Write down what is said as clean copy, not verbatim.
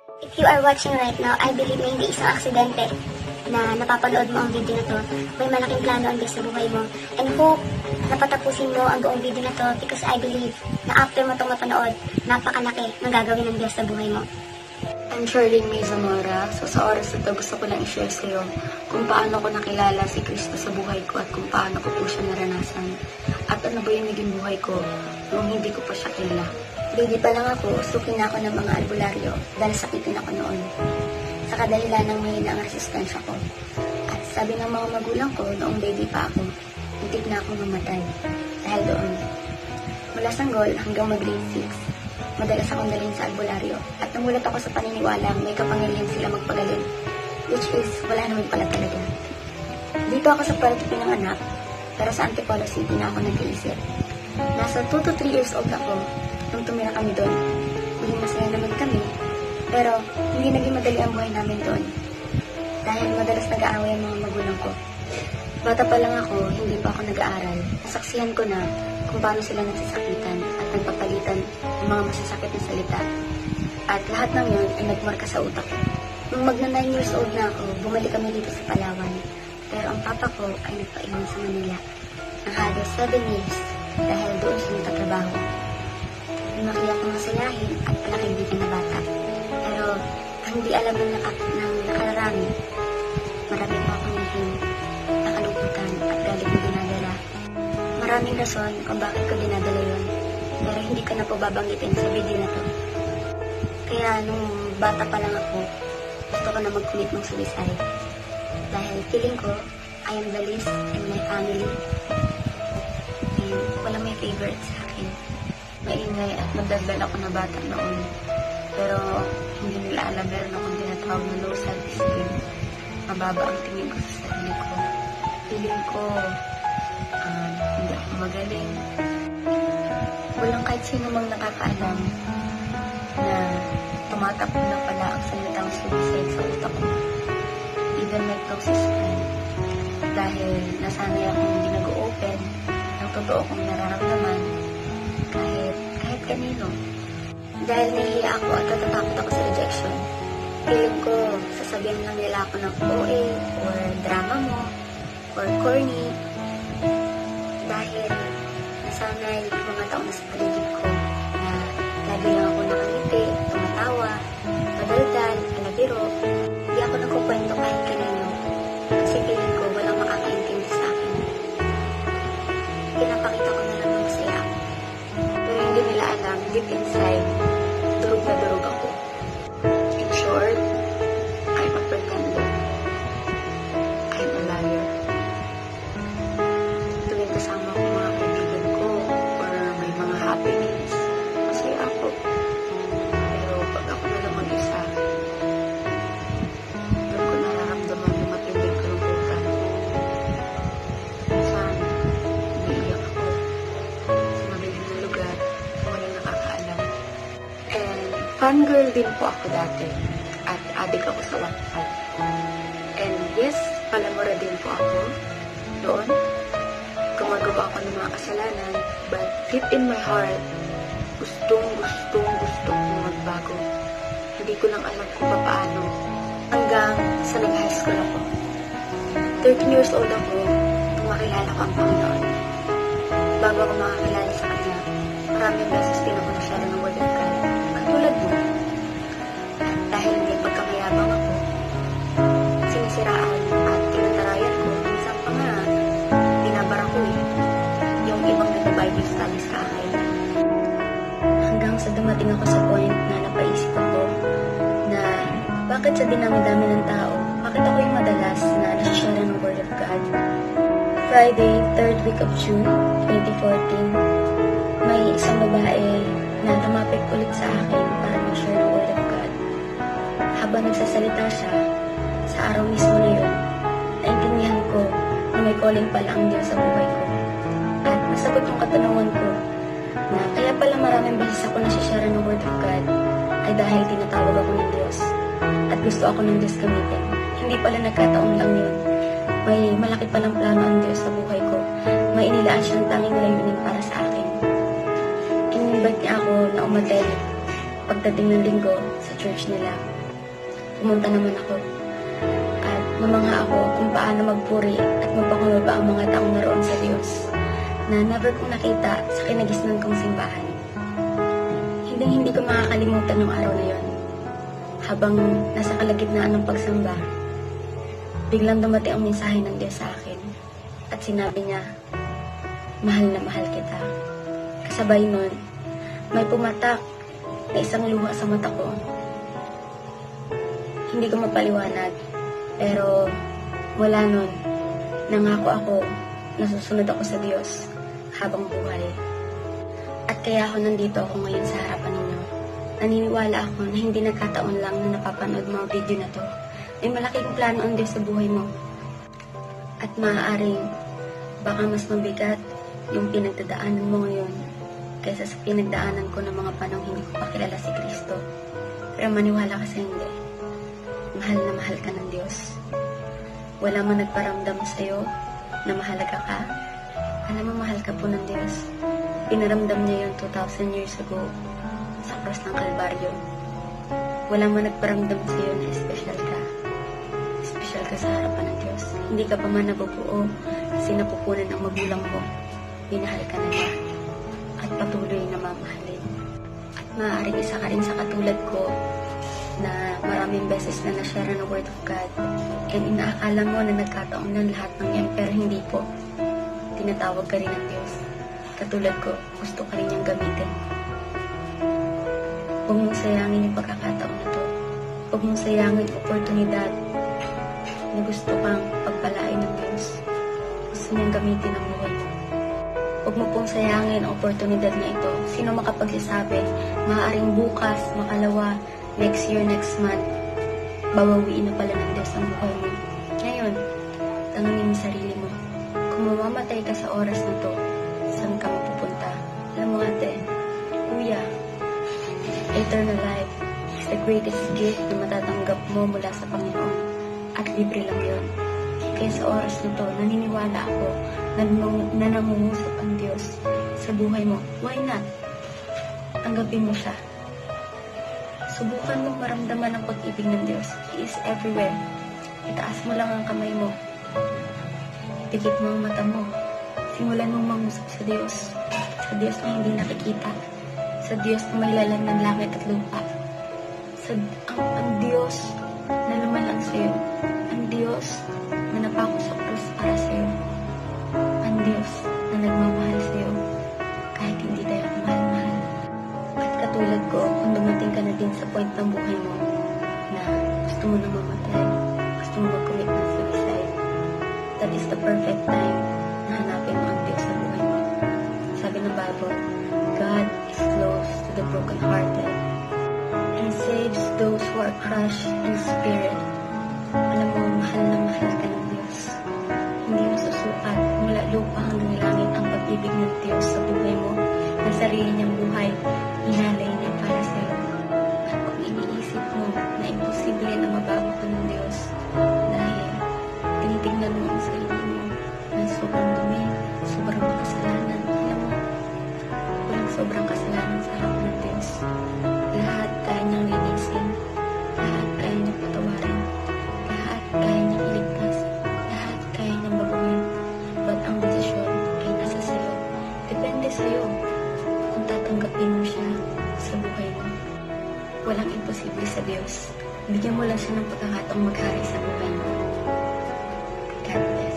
If you are watching right now, I believe na hindi isang aksidente na napapanood mo ang video na to. May malaking plano ang Diyos sa buhay mo. And hope na patapusin mo ang buong video na to because I believe na after mo itong mapanood, napakalaki ng gagawin ng Diyos sa buhay mo. I'm Charlene May Zamora. So sa oras na ito, gusto ko lang i-share sa iyo kung paano ko nakilala si Cristo sa buhay ko at kung paano ko po siya naranasan. At ano ba yung naging buhay ko nung hindi ko pa siya kilala. Baby pa lang ako, sukin ako ng mga albularyo dahil sakitin ako noon. Sa kadahilan ng mahina ang resistensya ko. At sabi ng mga magulang ko noong baby pa ako, muntik na akong mamatay. Dahil doon, mula sanggol hanggang mag-grade 6, madalas akong dalhin sa albularyo. At namulat ako sa paniniwala may kapangyarihan sila magpagaling. Which is, wala naman pala talaga. Dito ako sa Puerto pinanganak, pero sa Antipolo City na ako nag-iisip. Nasa 2 to 3 years old ako nung tumira kami doon. Maging masaya naman kami, pero hindi naging madali ang buhay namin doon. Dahil madalas nag-aaway ang mga magulang ko. Bata pa lang ako, hindi pa ako nag-aaral. Nasaksihan ko na kung paano sila nagsasakitan at nagpapalitan ng mga masasakit na salita. At lahat ng yun ay nagmarka sa utak ko. Nung magna 9 years old na ako, bumalik kami dito sa Palawan. Pero ang papa ko ay nagpaiwan sa Manila ng halos 7 years dahil doon siya nagtatrabaho. Lumaki ako masayahin at palakaibigan na bata. Pero hindi alam ng nakararami, marami pa akong naging nakalungkutan at galit na dinadala. Maraming rason kung bakit ko dinadala yun, pero hindi ko na po babanggitin sa video na to. Kaya nung bata pa lang ako, gusto ko na mag-commit ng suicide. Dahil feeling ko, I am the least in my family. And walang may favorite sa akin. Maingay at madaldal ako na bata noon. Pero hindi nila alam, meron akong tinatawag na low self-esteem. Mababa ang tingin ko sa sarili ko. Feeling ko, hindi ako magaling. Walang kahit sino mang nakakaalam na tumatakbo na pala ang salitang suicide sa utak ko. Even my closest friend. Dahil nasanay akong hindi nag-open ng totoo kong nararamdaman kahit kanino. Dahil nahihiya ako at natatakot ako sa rejection. Feeling ko, sasabihan lang nila ako ng OA or drama mo or corny. Dahil nasanay yung mga tao na sa paligid ko na lagi lang ako nakangiti, tumatawa, madaldal, alabiro. Hindi ako nagkukwento kahit kanino kasi feeling ko walang makakaintindi sa akin. Pinapakita ko na lang na masaya ako. Pero hindi nila alam, deep inside, durog na durog ako. In short, I'm a pretender. I'm a liar. Tuwing kasama ko mga kaibigan ko or may mga happenings, masaya ako. Pero pag ako na lang mag-isa, doon ko nararamdaman yung matinding kalungkutan. Minsan, umiiyak ako sa madilim na lugar na walang nakakaalam. And fangirl din po ako dati at adik ako sa Wattpad. And yes, palamura din po ako doon. Gumagawa ako ng mga kasalanan, but deep in my heart, gustong magbago. Hindi ko lang alam kung paano. Hanggang sa nag-high school ako. 13 years old ako, nung makilala ko ang Panginoon. Bago ako makakilala sa Kanya, maraming beses din ako nasyado ng word of God. Katulad mo. At dahil may pagkamayabang ako, sinisiraan at tinatarayan ko, minsan pa nga, binabara ko yung ibang nag-Bible study sa akin. Hanggang sa dumating ako sa point na napaisip ako na bakit sa dinami-dami ng tao, bakit ako yung madalas na nasashare ng Word of God. Friday, 3rd week of June, 2014, may isang babae na tumapik ulit sa akin para mag-share ng Word of God. Habang nagsasalita siya, sa araw mismo na yun, naintindihan ko na may calling pala ang Diyos sa buhay ko. At nasagot yung katanungan ko na kaya pala maraming beses ako nasashare ng Word of God ay dahil tinatawag ako ng Diyos at gusto ako ng Diyos gamitin. Hindi pala nagkataon lang yun. May malaki palang plano ang Diyos sa buhay ko. May inilaan siyang tanging layunin para sa akin. In-invite niya ako na umattend Pagdating ng linggo sa church nila, pumunta naman ako at namangha ako kung paano magpuri at magpakumbaba ang mga taong naroon sa Diyos na never kong nakita sa kinagisnan kong simbahan. Hindi ko makakalimutan yung araw na yon. Habang nasa kalagitnaan ng pagsamba, biglang dumating ang mensahe ng Diyos sa akin at sinabi niya, mahal na mahal kita. Kasabay nun, may pumatak na isang luha sa mata ko. Hindi ko mapaliwanag, pero mula nun, nangako ako na susunod ako sa Diyos habang buhay. At kaya ako nandito ako ngayon sa harapan ninyo. Naniniwala ako na hindi nagkataon lang na napapanood mo ang video na to. May malaking plano ang Diyos sa buhay mo. At maaaring baka mas mabigat yung pinagdadaanan mo ngayon kaysa sa pinagdaanan ko ng mga panahong hindi ko pa kilala si Kristo. Pero maniwala ka sa hindi. Mahal na mahal ka ng Diyos. Wala man nagparamdam sa'yo na mahalaga ka. Alam mo, mahal ka po ng Diyos. Pinaramdam niya yun 2,000 years ago sa cross ng Kalbaryo. Wala man nagparamdam sa'yo na special ka. Special ka sa harapan ng Diyos. Hindi ka pa man nabubuo kasi napupunan ng magulang mo. Minahal ka na niya at patuloy na mamahalin. At maaaring isa ka rin sa katulad ko na maraming beses na na-share ng Word of God and inaakala mo na nagkataon ng lahat ng yan, pero hindi po. Tinatawag ka rin ng Diyos. Katulad ko, gusto ka rin niyang gamitin. Huwag mong sayangin yung pagkakataon na to. Huwag mong sayangin yung oportunidad na gusto kang pagpalain ng Diyos. Gusto niyang gamitin ang buhay mo. Huwag mo pong sayangin ang oportunidad na ito. Sino makapagsasabi, maaaring bukas, makalawa, next year, next month, babawiin na pala ng Diyos ang buhay mo. Ngayon, tanungin mo sarili mo, kung mamamatay ka sa oras na to, saan ka mapupunta? Alam mo ate, kuya, eternal life is the greatest gift na matatanggap mo mula sa Panginoon. At libre lang yun. Kaya sa oras na to, naniniwala ako na nangungusap ang Diyos sa buhay mo. Why not? Tanggapin mo siya. Subukan mong maramdaman ang pag-ibig ng Diyos. He is everywhere. Itaas mo lang ang kamay mo. Pikit mo ang mata mo. Simulan mong mangusap sa Diyos. Sa Diyos na hindi nakikita. Sa Diyos na may lalang ng langit at lupa. Ang Diyos na lumalang sa'yo. Ang Diyos na napako sa krus para sa'yo. Ang Diyos na nagmamahal sa'yo. Kahit hindi tayo mahal-mahal. At katulad ko, kung dumating ka na din sa point ng buhay mo na gusto mo na mamatay, gusto mo mag-commit ng suicide, that is the perfect time na hanapin mo ang Diyos sa buhay mo. Sabi ng Bible, God is close to the brokenhearted and saves those who are crushed in spirit. Alam mo, mahal na mahal ka ng Diyos. Hindi mo susukat mula lupa hanggang langit ang pag-ibig ng Diyos sa buhay mo, na sarili niyang buhay, inalay niya para sa iyo. At kung iniisip mo na imposible na mabago ka ng Diyos dahil tinitignan mo ang sarili mo na sobrang dumi, sobrang makasalanan, alam mo, walang sobrang kasalanan sa harapan ng Diyos. Lahat kaya niyang linisin, lahat kaya niyang patawarin, lahat kaya niyang iligtas, lahat kaya niyang baguhin. But ang desisyon ay nasa sayo. Depende sayo kung tatanggapin mo siya sa buhay mo. Walang imposible sa Diyos. Bigyan mo lang siya ng pagkakataong maghari sa buhay mo. God bless.